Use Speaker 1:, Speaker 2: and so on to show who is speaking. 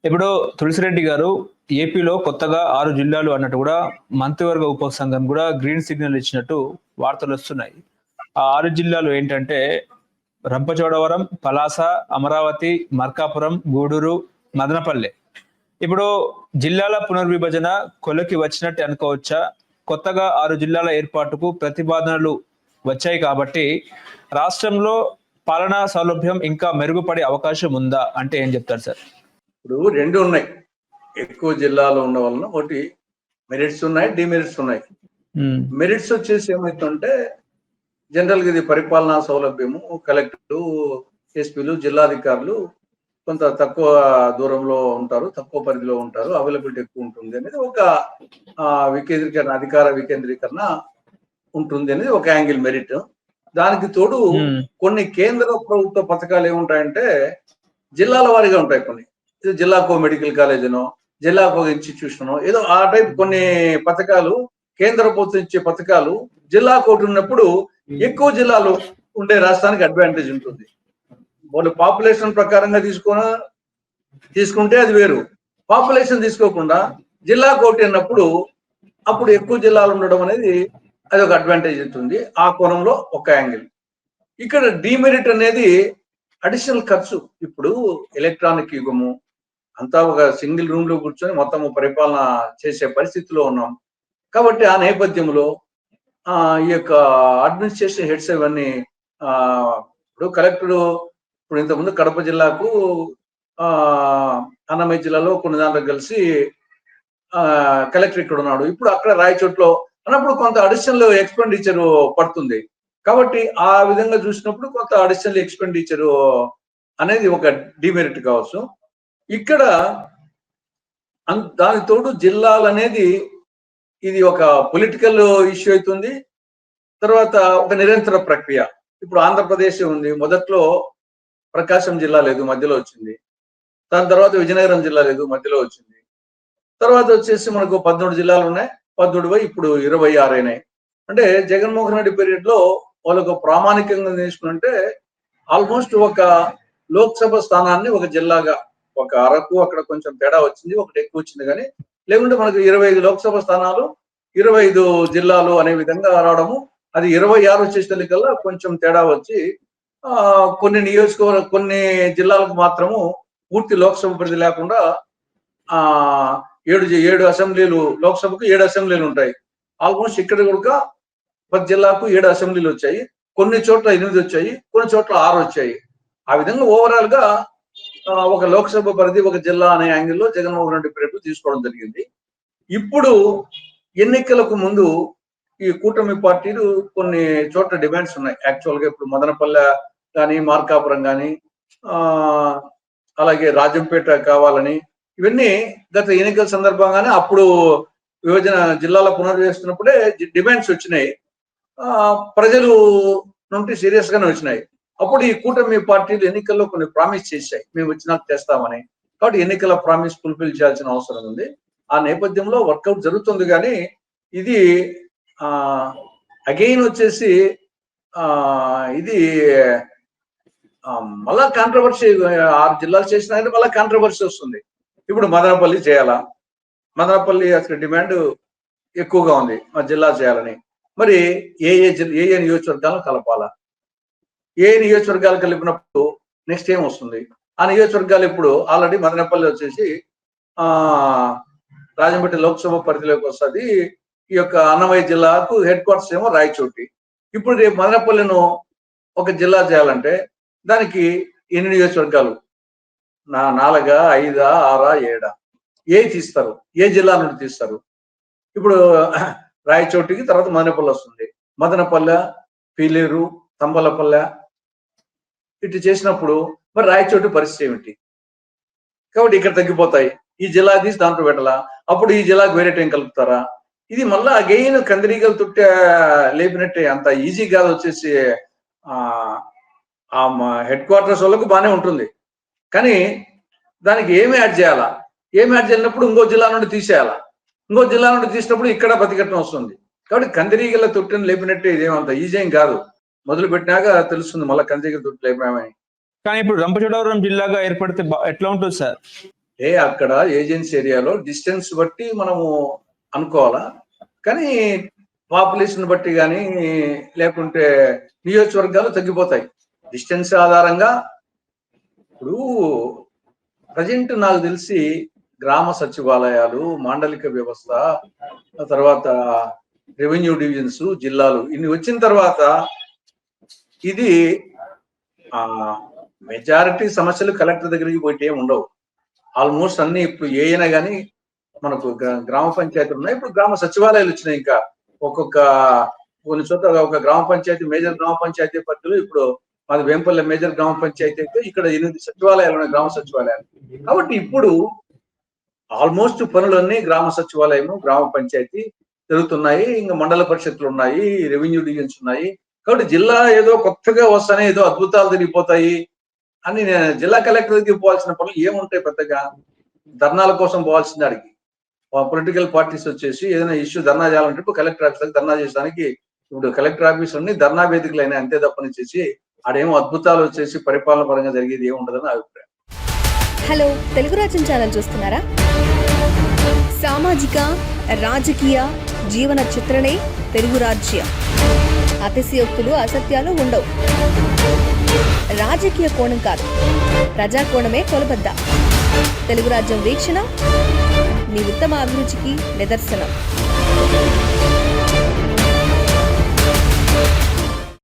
Speaker 1: ఇప్పుడు తులసిరెడ్డి గారు ఏపీలో కొత్తగా 6 జిల్లాలు అన్నట్టు కూడా మంత్రివర్గ ఉపసంఘం కూడా గ్రీన్ సిగ్నల్ ఇచ్చినట్టు వార్తలు వస్తున్నాయి. ఆ 6 జిల్లాలు ఏంటంటే రంపచోడవరం, పలాస, అమరావతి, మార్కాపురం, గూడూరు, మదనపల్లె. ఇప్పుడు జిల్లాల పునర్విభజన కొలకి వచ్చినట్టు అనుకోవచ్చా? కొత్తగా 6 జిల్లాల ఏర్పాటుకు ప్రతిపాదనలు వచ్చాయి కాబట్టి రాష్ట్రంలో పాలనా సౌలభ్యం ఇంకా మెరుగుపడే అవకాశం ఉందా అంటే ఏం చెప్తారు సార్?
Speaker 2: ఇప్పుడు రెండు ఉన్నాయి. ఎక్కువ జిల్లాలో ఉన్న వలన ఒకటి మెరిట్స్ ఉన్నాయి, డిమెరిట్స్ ఉన్నాయి. మెరిట్స్ వచ్చేసి ఏమవుతుందంటే జనరల్గా ఇది పరిపాలనా సౌలభ్యము, కలెక్టర్లు, ఎస్పీలు, జిల్లాధికారులు కొంత తక్కువ దూరంలో ఉంటారు, తక్కువ పరిధిలో ఉంటారు, అవైలబిలిటీ ఎక్కువ ఉంటుంది అనేది ఒక వికేంద్రీకరణ, అధికార వికేంద్రీకరణ ఉంటుంది అనేది ఒక యాంగిల్ మెరిట్. దానికి తోడు కొన్ని కేంద్ర ప్రభుత్వ పథకాలు ఏముంటాయంటే జిల్లాల వారీగా ఉంటాయి. కొన్ని జిల్లాకో మెడికల్ కాలేజీనో, జిల్లాకో ఇన్స్టిట్యూషనో ఏదో ఆ టైప్ కొన్ని పథకాలు, కేంద్ర ప్రభుత్వం ఇచ్చే పథకాలు జిల్లాకు ఒకటి ఉన్నప్పుడు ఎక్కువ జిల్లాలు ఉండే రాష్ట్రానికి అడ్వాంటేజ్ ఉంటుంది. వాళ్ళు పాపులేషన్ ప్రకారంగా తీసుకుంటే అది వేరు. పాపులేషన్ తీసుకోకుండా జిల్లాకు ఒకటి అన్నప్పుడు అప్పుడు ఎక్కువ జిల్లాలు ఉండడం అనేది అది ఒక అడ్వాంటేజ్ ఉంటుంది. ఆ కోణంలో ఒక యాంగిల్. ఇక్కడ డిమెరిట్ అనేది అడిషనల్ ఖర్చు. ఇప్పుడు ఎలక్ట్రానిక్ యుగము, అంతా ఒక సింగిల్ రూమ్ లో కూర్చొని మొత్తం పరిపాలన చేసే పరిస్థితిలో ఉన్నాం కాబట్టి ఆ నేపథ్యంలో ఈ యొక్క అడ్మినిస్ట్రేషన్ హెడ్స్ ఇవన్నీ ఇప్పుడు కలెక్టర్ ఇప్పుడు ఇంతకుముందు కడప జిల్లాకు అన్నమయ్య జిల్లాలో కొన్ని దాంట్లో కలిసి కలెక్టర్ ఇక్కడ ఉన్నాడు, ఇప్పుడు అక్కడ రాయచోట్లో అన్నప్పుడు కొంత అడిషనల్ ఎక్స్పెండిచర్ పడుతుంది. కాబట్టి ఆ విధంగా చూసినప్పుడు కొంత అడిషనల్ ఎక్స్పెండిచర్ అనేది ఒక డిమెరిట్ కావచ్చు. ఇక్కడ దానికి తోడు జిల్లాలు అనేది ఇది ఒక పొలిటికల్ ఇష్యూ అవుతుంది. తర్వాత ఒక నిరంతర ప్రక్రియ. ఇప్పుడు ఆంధ్రప్రదేశ్ ఉంది, మొదట్లో ప్రకాశం జిల్లా లేదు, మధ్యలో వచ్చింది. దాని తర్వాత విజయనగరం జిల్లా లేదు, మధ్యలో వచ్చింది. తర్వాత వచ్చేసి మనకు 13 జిల్లాలు ఉన్నాయి, 13 ఇప్పుడు 26 అయినాయి. అంటే జగన్మోహన్ రెడ్డి పీరియడ్ లో వాళ్ళకు ప్రామాణికంగా తీసుకుంటే ఆల్మోస్ట్ ఒక లోక్సభ స్థానాన్ని ఒక జిల్లాగా, ఒక అరకు అక్కడ కొంచెం తేడా వచ్చింది, ఒకటి ఎక్కువ వచ్చింది. కానీ లేకుంటే మనకు 25 లోక్సభ స్థానాలు, 25 జిల్లాలు అనే విధంగా రావడము, అది 26 వచ్చేసరికల్లా కొంచెం తేడా వచ్చి కొన్ని నియోజకవర్గ కొన్ని జిల్లాలకు మాత్రము పూర్తి లోక్సభ పరిధి లేకుండా 7 అసెంబ్లీలు, లోక్సభకు 7 అసెంబ్లీలు ఉంటాయి. ఆల్మోస్ట్ ఇక్కడ కూడా 10 జిల్లాకు 7 అసెంబ్లీలు వచ్చాయి, కొన్ని చోట్ల 8 వచ్చాయి, కొన్ని చోట్ల 6 వచ్చాయి. ఆ విధంగా ఓవరాల్ గా ఒక లోక్సభ పరిధి ఒక జిల్లా అనే యాంగిల్లో జగన్మోహన్ రెడ్డి పీరియడ్ తీసుకోవడం జరిగింది. ఇప్పుడు ఎన్నికలకు ముందు ఈ కూటమి పార్టీలు కొన్ని చోట్ల డిమాండ్స్ ఉన్నాయి. యాక్చువల్ గా ఇప్పుడు మదనపల్లె కానీ, మార్కాపురం కానీ, అలాగే రాజంపేట కావాలని, ఇవన్నీ గత ఎన్నికల సందర్భంగానే అప్పుడు విభజన జిల్లాల పునర్వేస్తున్నప్పుడే డిమాండ్స్ వచ్చినాయి. ప్రజలు నుండి సీరియస్ గానే వచ్చినాయి. అప్పుడు ఈ కూటమి పార్టీలు ఎన్నికల్లో కొన్ని ప్రామిస్ చేశాయి, మేము వచ్చినాక చేస్తామని. కాబట్టి ఎన్నికల ప్రామిస్ ఫుల్ఫిల్ చేయాల్సిన అవసరం ఉంది. ఆ నేపథ్యంలో వర్కౌట్ జరుగుతుంది. కానీ ఇది అగైన్ వచ్చేసి ఇది మళ్ళా కాంట్రవర్సీ. 6 జిల్లాలు చేసినా మళ్ళా కాంట్రవర్సీ వస్తుంది. ఇప్పుడు మదనపల్లి చేయాలా, మదనపల్లి అసలు డిమాండ్ ఎక్కువగా ఉంది మా జిల్లా చేయాలని. మరి ఏ నియోజకవర్గాలను కలపాలా, ఏ నియోజకవర్గాలు కలిపినప్పుడు నెక్స్ట్ ఏం వస్తుంది? ఆ నియోజకవర్గాలు ఇప్పుడు ఆల్రెడీ మదనపల్లి వచ్చేసి రాజంపేట లోక్సభ పరిధిలోకి వస్తుంది. ఈ యొక్క అన్నమయ్య జిల్లాకు హెడ్ క్వార్టర్స్ ఏమో రాయచోటి. ఇప్పుడు రేపు మదనపల్లిను ఒక జిల్లా చేయాలంటే దానికి ఎన్ని నియోజకవర్గాలు? 4, 5, 6, 7? ఏ తీస్తారు? ఏ జిల్లా నుండి తీస్తారు? ఇప్పుడు రాయచోటికి తర్వాత మదనపల్లి వస్తుంది. మదనపల్లె, పీలేరు, తంబలపల్లె ఇటు చేసినప్పుడు మరి రాయచోటి పరిస్థితి ఏమిటి? కాబట్టి ఇక్కడ తగ్గిపోతాయి. ఈ జిల్లా తీసి దాంట్లో పెట్టాలా, అప్పుడు ఈ జిల్లాకు వేరే టైం కలుపుతారా? ఇది మళ్ళా అగైన్ కందిరీగలు తుట్టే లేపినట్టే, అంత ఈజీ కాదు. వచ్చేసి హెడ్ క్వార్టర్స్ వాళ్ళకు బాగానే ఉంటుంది, కానీ దానికి ఏమి యాడ్ చేయాలా? ఏమి యాడ్ చేయాలన్నప్పుడు ఇంకో జిల్లా నుండి తీసేయాలా, ఇంకో జిల్లా నుండి తీసినప్పుడు ఇక్కడ ప్రతిఘటన వస్తుంది. కాబట్టి కందిరీగల తొట్టిని లేపినట్టే ఇదేమంత ఈజీ ఏం కాదు. మొదలు పెట్టినాక తెలుస్తుంది మళ్ళీ కందిరీగల తొట్టి లేపామని.
Speaker 1: కానీ ఇప్పుడు రంపచోడవరం జిల్లాగా ఏర్పడితే ఎట్లా ఉంటుంది సార్?
Speaker 2: అక్కడ ఏజెన్సీ ఏరియాలో డిస్టెన్స్ బట్టి మనము అనుకోవాలా, కానీ పాపులేషన్ బట్టి కానీ లేకుంటే నియోజకవర్గాలు తగ్గిపోతాయి డిస్టెన్స్ ఆధారంగా. ఇప్పుడు ప్రజెంట్ నాకు తెలిసి గ్రామ సచివాలయాలు, మాండలిక వ్యవస్థ, తర్వాత రెవెన్యూ డివిజన్స్, జిల్లాలు ఇన్ని వచ్చిన తర్వాత ఇది మెజారిటీ సమస్యలు కలెక్టర్ దగ్గరికి పోయితే ఉండవు. ఆల్మోస్ట్ అన్ని ఇప్పుడు ఏమైనా కానీ మనకు గ్రామ పంచాయతీలు ఉన్నాయి, ఇప్పుడు గ్రామ సచివాలయాలు వచ్చినాయి. ఇంకా ఒక్కొక్క కొన్ని చోట్ల ఒక గ్రామ పంచాయతీ, మేజర్ గ్రామ పంచాయతీ పరిధిలో ఇప్పుడు మాది వేంపల్లె మేజర్ గ్రామ పంచాయతీ అయితే ఇక్కడ 8 సచివాలయాలు ఉన్నాయి, గ్రామ సచివాలయాలు. కాబట్టి ఇప్పుడు ఆల్మోస్ట్ పనులన్నీ గ్రామ సచివాలయము, గ్రామ పంచాయతీ జరుగుతున్నాయి. ఇంకా మండల పరిషత్లు ఉన్నాయి, రెవెన్యూ డివిజన్స్ ఉన్నాయి. కాబట్టి జిల్లా ఏదో కొత్తగా వస్తానే ఏదో అద్భుతాలు జరిగిపోతాయి అని జిల్లా కలెక్టర్ దగ్గరికి పోవాల్సిన పనులు ఏముంటాయి పెద్దగా? ధర్నాల కోసం పోవాల్సింది అడిగి పొలిటికల్ పార్టీస్ వచ్చేసి ఏదైనా ఇష్యూ ధర్నా చేయాలంటే ఇప్పుడు కలెక్టర్ ఆఫీస్ దగ్గర ధర్నా చేయడానికి ఇప్పుడు కలెక్టర్ ఆఫీస్ అన్ని ధర్నా వేదికలు అయినా అంతే తప్పనిచ్చేసి ఆడేమో అద్భుతాలు వచ్చేసి పరిపాలన పరంగా జరిగేది ఏముండదని అభిప్రాయం.
Speaker 3: హలో, తెలుగు రాజ్యం ఛానల్ చూస్తున్నారా? సామాజిక, రాజకీయ, జీవన చిత్రణే తెలుగు రాజ్యం. అతిశయోక్తులు, అసత్యాలు ఉండవు. రాజకీయ కోణం కాదు, ప్రజా కోణమే కొలబద్ద. తెలుగు రాజ్యం వీక్షణ మీ ఉత్తమ అభిరుచికి నిదర్శనం.